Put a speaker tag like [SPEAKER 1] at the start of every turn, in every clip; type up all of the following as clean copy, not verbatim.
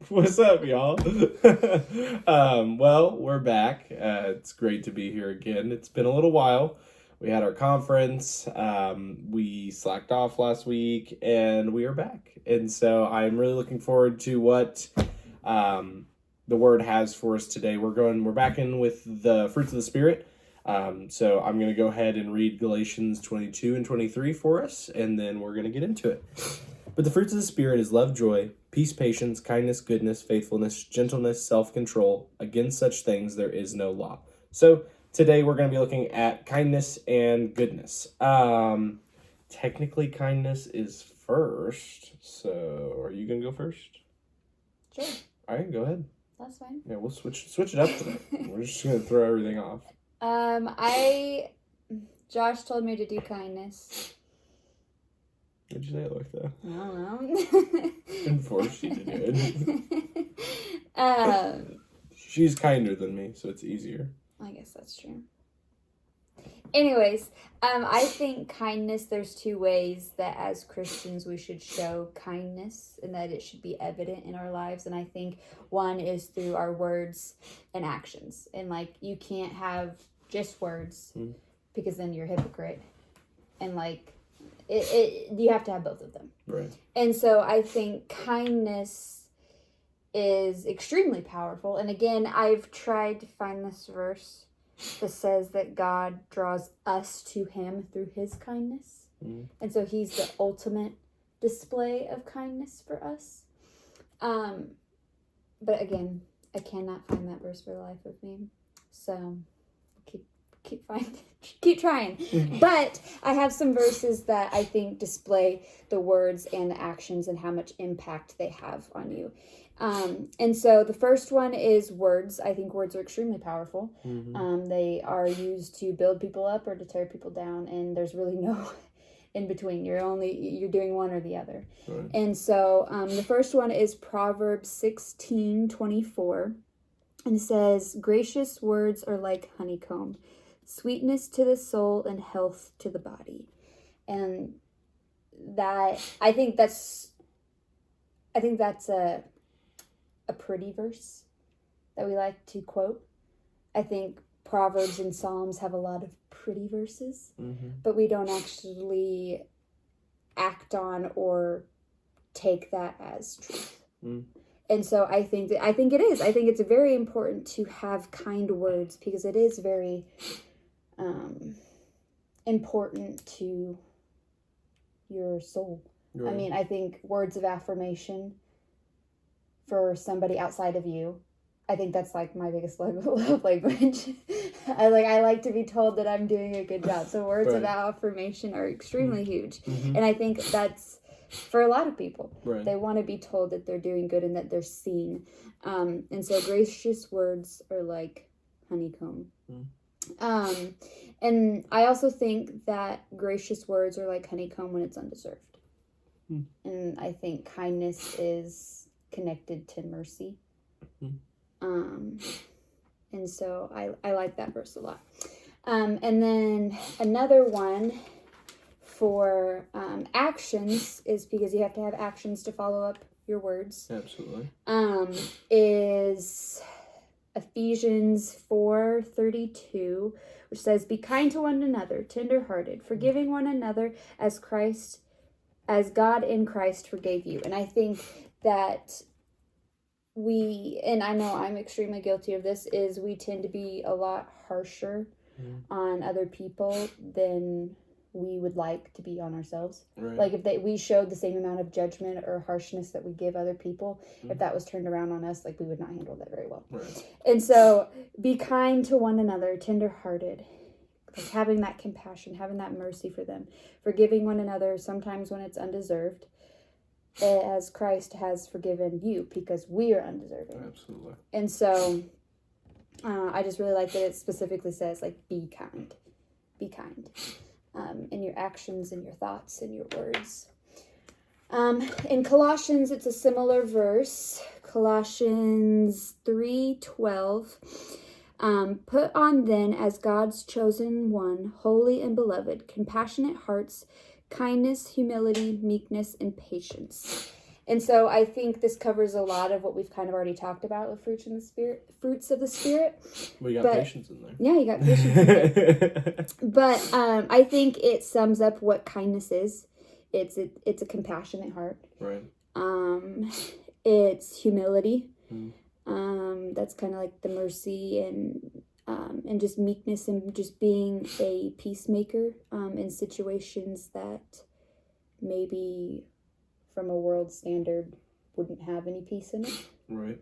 [SPEAKER 1] What's up, y'all? Well, we're back. It's great to be here again. It's been a little while. We had our conference. We slacked off last week, and we are back. And so I'm really looking forward to what the Word has for us today. We're back in with the fruits of the Spirit. So I'm going to go ahead and read Galatians 22 and 23 for us, and then we're going to get into it. But the fruits of the Spirit is love, joy, peace, patience, kindness, goodness, faithfulness, gentleness, self-control. Against such things there is no law. So today we're going to be looking at kindness and goodness. Technically kindness is first. So are you going to go first?
[SPEAKER 2] Sure.
[SPEAKER 1] All right, go ahead.
[SPEAKER 2] That's fine.
[SPEAKER 1] Yeah, we'll switch it up today. We're just going to throw everything off.
[SPEAKER 2] Josh told me to do kindness.
[SPEAKER 1] Why'd you say it like that?
[SPEAKER 2] I don't know.
[SPEAKER 1] And forced you to do it. She's kinder than me, so it's easier.
[SPEAKER 2] I guess that's true. Anyways, I think kindness, there's two ways that as Christians we should show kindness and that it should be evident in our lives. And I think one is through our words and actions. And like, you can't have just words because then you're a hypocrite. And like, you have to have both of them.
[SPEAKER 1] Right.
[SPEAKER 2] And so I think kindness is extremely powerful. And again, I've tried to find this verse that says that God draws us to him through his kindness. And so he's the ultimate display of kindness for us. But again, I cannot find that verse for the life of me. So keep trying. But I have some verses that I think display the words and the actions and how much impact they have on you. And so the first one is words. I think words are extremely powerful. They are used to build people up or to tear people down, and there's really no in between. You're doing one or the other.
[SPEAKER 1] Right.
[SPEAKER 2] And so the first one is Proverbs 16:24, and it says, "Gracious words are like honeycomb, sweetness to the soul and health to the body." And I think that's a pretty verse that we like to quote. I think Proverbs and Psalms have a lot of pretty verses, but we don't actually act on or take that as truth. And so I think it is. I think it's very important to have kind words because it is very important to your soul. Right. I mean, I think words of affirmation for somebody outside of you, I think that's like my biggest love language. I like to be told that I'm doing a good job. So words of affirmation are extremely huge. And I think that's for a lot of people. Right. They want to be told that they're doing good and that they're seen. And so gracious words are like honeycomb. And I also think that gracious words are like honeycomb when it's undeserved. And I think kindness is connected to mercy. And so I like that verse a lot. And then another one for actions is because you have to have actions to follow up your words.
[SPEAKER 1] Absolutely.
[SPEAKER 2] Is Ephesians 4:32, which says, "Be kind to one another, tender-hearted, forgiving one another as God in Christ forgave you." And I think that and I know I'm extremely guilty of this, is we tend to be a lot harsher on other people than we would like to be on ourselves. Right. Like if we showed the same amount of judgment or harshness that we give other people, if that was turned around on us, like we would not handle that very well. Right. And so be kind to one another, tender-hearted, like having that compassion, having that mercy for them, forgiving one another sometimes when it's undeserved, as Christ has forgiven you because we are undeserving.
[SPEAKER 1] Absolutely.
[SPEAKER 2] And so I just really like that it specifically says, like, be kind. Be kind. In your actions, in your thoughts, in your words. In Colossians, it's a similar verse. Colossians 3:12. Put on then as God's chosen one, holy and beloved, compassionate hearts, kindness, humility, meekness, and patience. And so I think this covers a lot of what we've kind of already talked about with fruits of the Spirit.
[SPEAKER 1] We got patience in there.
[SPEAKER 2] Yeah, you got patience in there. But I think it sums up what kindness is. It's a compassionate heart.
[SPEAKER 1] Right.
[SPEAKER 2] It's humility.
[SPEAKER 1] Mm.
[SPEAKER 2] That's kind of like the mercy and just meekness and just being a peacemaker in situations that maybe from a world standard wouldn't have any peace in it.
[SPEAKER 1] Right.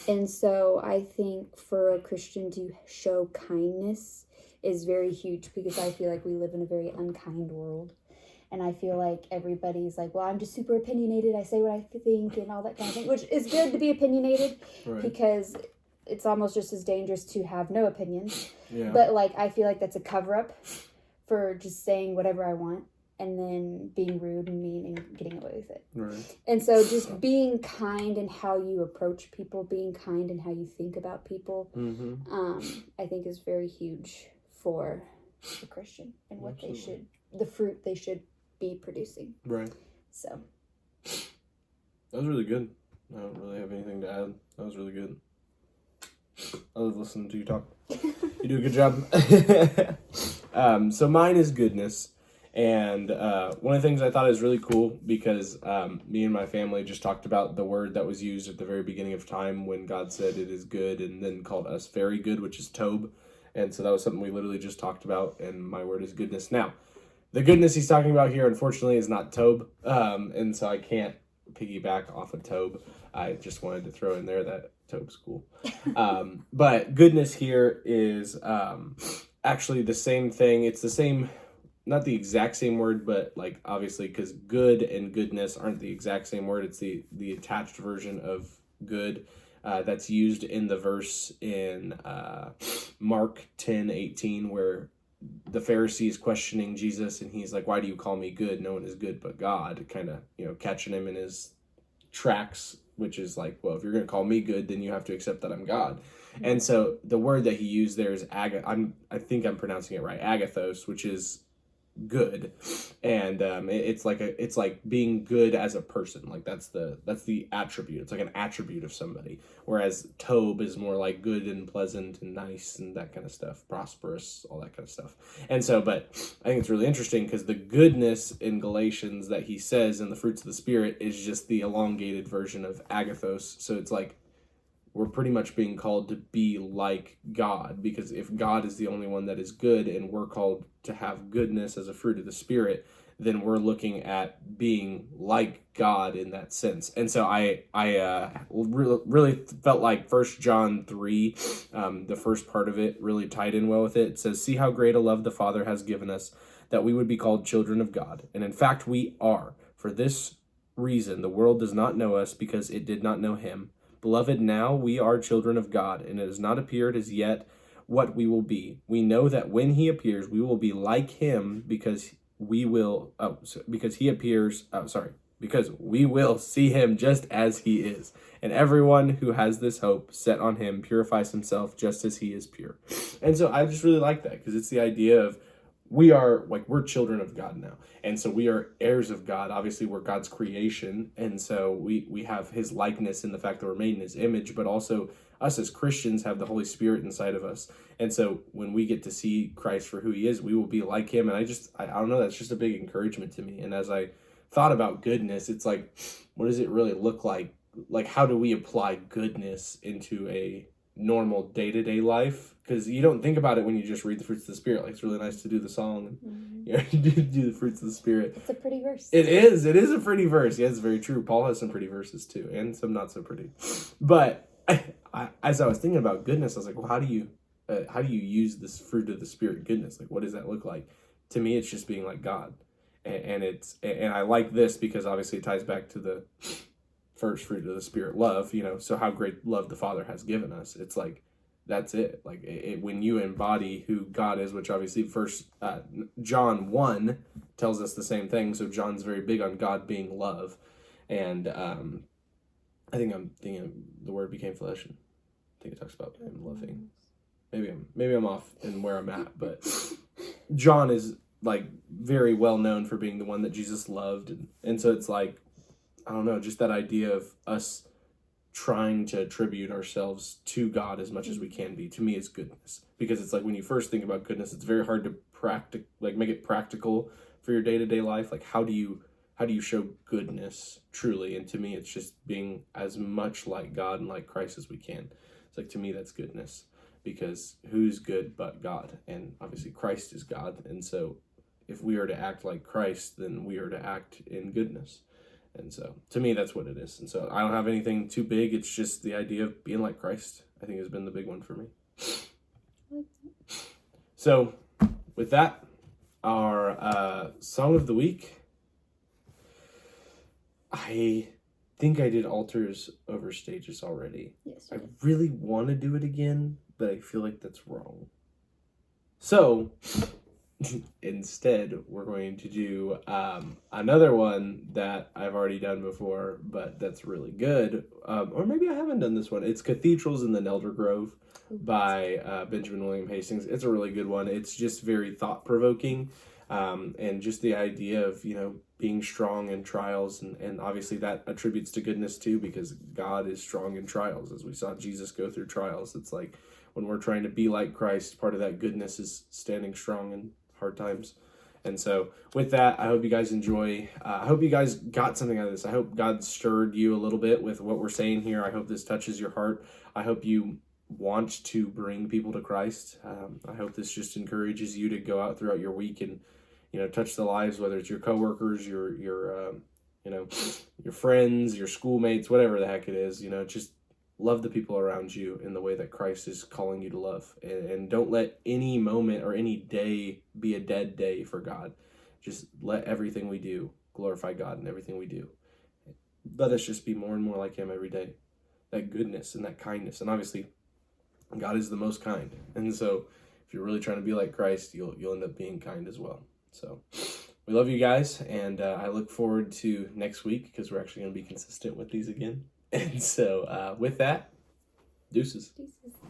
[SPEAKER 2] And so I think for a Christian to show kindness is very huge, because I feel like we live in a very unkind world. And I feel like everybody's like, well, I'm just super opinionated. I say what I think and all that kind of thing, which is good to be opinionated, right, because it's almost just as dangerous to have no opinions. Yeah. But like, I feel like that's a cover up for just saying whatever I want and then being rude and mean and getting away with it. Right. And so just being kind in how you approach people, being kind in how you think about people, I think is very huge for the Christian and what Absolutely. They should, the fruit they should be producing. Right. So.
[SPEAKER 1] That was really good. I don't really have anything to add. That was really good. I love listening to you talk. You do a good job. So mine is goodness. And one of the things I thought is really cool, because me and my family just talked about the word that was used at the very beginning of time when God said it is good, and then called us very good, which is Tob. And so that was something we literally just talked about, and my word is goodness. Now, the goodness he's talking about here, unfortunately, is not Tob, and so I can't piggyback off of Tob. I just wanted to throw in there that Tob's cool. But goodness here is actually the same thing. It's the same, not the exact same word, but like obviously, because good and goodness aren't the exact same word. It's the attached version of good that's used in the verse in Mark 10:18, where the Pharisee is questioning Jesus, and he's like, why do you call me good? No one is good but God. Kind of, catching him in his tracks, which is like, well, if you're going to call me good, then you have to accept that I'm God. Mm-hmm. And so the word that he used there is I think I'm pronouncing it right, agathos, which is good. And it's like being good as a person. Like that's the attribute. It's like an attribute of somebody, whereas Tob is more like good and pleasant and nice and that kind of stuff, prosperous, all that kind of stuff. And so, but I think it's really interesting because the goodness in Galatians that he says in the fruits of the Spirit is just the elongated version of agathos. So it's like we're pretty much being called to be like God, because if God is the only one that is good and we're called to have goodness as a fruit of the Spirit, then we're looking at being like God in that sense. And so I really felt like 1 John 3, the first part of it really tied in well with it. It says, see how great a love the Father has given us, that we would be called children of God. And in fact, we are. For this reason, the world does not know us, because it did not know him. Beloved, now we are children of God, and it has not appeared as yet what we will be. We know that when he appears, we will be like him, because we will see him just as he is. And everyone who has this hope set on him purifies himself just as he is pure. And so I just really like that, because it's the idea of we're children of God now. And so we are heirs of God. Obviously, we're God's creation. And so we have his likeness in the fact that we're made in his image, but also us as Christians have the Holy Spirit inside of us. And so when we get to see Christ for who he is, we will be like him. And I don't know, that's just a big encouragement to me. And as I thought about goodness, it's like, what does it really look like? Like, how do we apply goodness into a normal day-to-day life? Because you don't think about it when you just read the fruits of the Spirit. Like, it's really nice to do the song and do the fruits of the Spirit.
[SPEAKER 2] It's a pretty verse.
[SPEAKER 1] It is a pretty verse. Yeah, it's very true. Paul has some pretty verses too, and some not so pretty. But as I was thinking about goodness, I was like, well, how do you use this fruit of the Spirit, goodness? Like, what does that look like? To me, it's just being like God, and I like this because obviously it ties back to the first fruit of the Spirit, love. So how great love the Father has given us. It's like, that's it. Like when you embody who God is, which obviously John 1 tells us the same thing. So John's very big on God being love. And I think I'm thinking the word became flesh. And I think it talks about him loving. Maybe I'm off in where I'm at, but John is like very well known for being the one that Jesus loved. And so it's like, I don't know, just that idea of us trying to attribute ourselves to God as much as we can be, to me is goodness. Because it's like when you first think about goodness, it's very hard to make it practical for your day-to-day life. Like how do you show goodness truly? And to me it's just being as much like God and like Christ as we can. It's like, to me, that's goodness, because who's good but God? And obviously Christ is God, and so if we are to act like Christ, then we are to act in goodness. And so, to me, that's what it is. And so, I don't have anything too big. It's just the idea of being like Christ, I think, has been the big one for me. So, with that, our song of the week. I think I did altars over stages already.
[SPEAKER 2] Yes.
[SPEAKER 1] I really want to do it again, but I feel like that's wrong. So, instead, we're going to do another one that I've already done before, but that's really good. Or maybe I haven't done this one. It's Cathedrals in the Nelder Grove by Benjamin William Hastings. It's a really good one. It's just very thought-provoking, and just the idea of, being strong in trials, and obviously that attributes to goodness too, because God is strong in trials. As we saw Jesus go through trials, it's like when we're trying to be like Christ, part of that goodness is standing strong in hard times. And so with that, I hope you guys enjoy. I hope you guys got something out of this. I hope God stirred you a little bit with what we're saying here. I hope this touches your heart. I hope you want to bring people to Christ. I hope this just encourages you to go out throughout your week and touch the lives, whether it's your coworkers, your friends, your schoolmates, whatever the heck it is. Just love the people around you in the way that Christ is calling you to love, and don't let any moment or any day be a dead day for God. Just let everything we do glorify God in everything we do. Let us just be more and more like Him every day. That goodness and that kindness, and obviously, God is the most kind, and so if you're really trying to be like Christ, you'll end up being kind as well. So we love you guys, and I look forward to next week, because we're actually going to be consistent with these again. And so with that, deuces.